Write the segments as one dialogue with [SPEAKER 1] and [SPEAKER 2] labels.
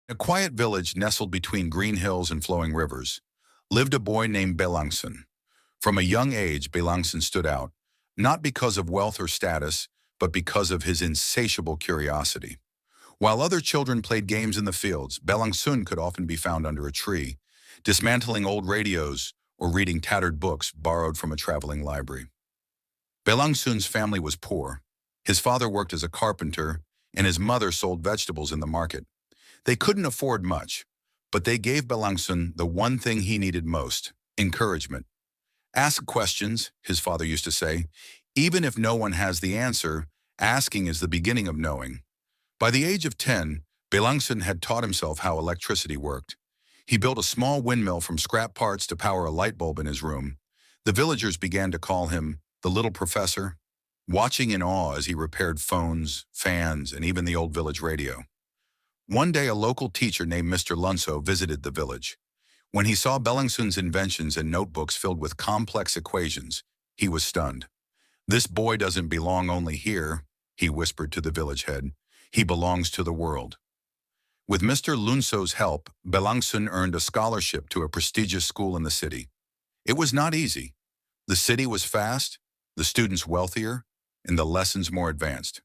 [SPEAKER 1] In a quiet village nestled between green hills and flowing rivers, lived a boy named Belangsun. From a young age, Belangsun stood out, not because of wealth or status, but because of his insatiable curiosity. While other children played games in the fields, Belangsun could often be found under a tree, dismantling old radios or reading tattered books borrowed from a traveling library. Belangsun's family was poor. His father worked as a carpenter, and his mother sold vegetables in the market. They couldn't afford much, but they gave Belangsun the one thing he needed most: encouragement. Ask questions, his father used to say. Even if no one has the answer, asking is the beginning of knowing. By the age of 10, Belangsun had taught himself how electricity worked. He built a small windmill from scrap parts to power a light bulb in his room. The villagers began to call him the little professor, watching in awe as he repaired phones, fans, and even the old village radio. One day, a local teacher named Mr. Lunso visited the village. When he saw Belangsun's inventions and notebooks filled with complex equations, he was stunned. "This boy doesn't belong only here," he whispered to the village head. "He belongs to the world." With Mr. Lunso's help, Belangsun earned a scholarship to a prestigious school in the city. It was not easy. The city was fast, the students wealthier, and the lessons more advanced.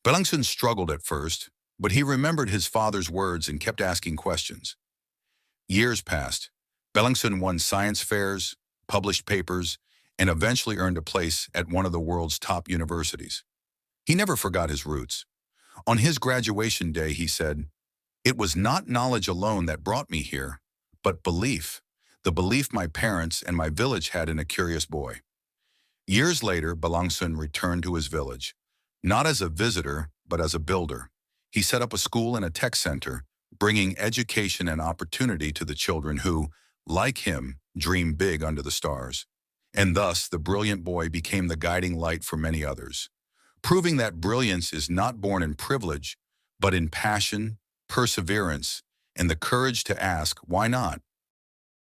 [SPEAKER 1] Belangsun struggled at first, but he remembered his father's words and kept asking questions. Years passed. Belangsun won science fairs, published papers, and eventually earned a place at one of the world's top universities. He never forgot his roots. On his graduation day, he said, "It was not knowledge alone that brought me here, but belief, the belief my parents and my village had in a curious boy." Years later, Belangsun returned to his village, not as a visitor, but as a builder. He set up a school and a tech center, bringing education and opportunity to the children who, like him, dream big under the stars. And thus, the brilliant boy became the guiding light for many others, proving that brilliance is not born in privilege, but in passion, perseverance, and the courage to ask, why not?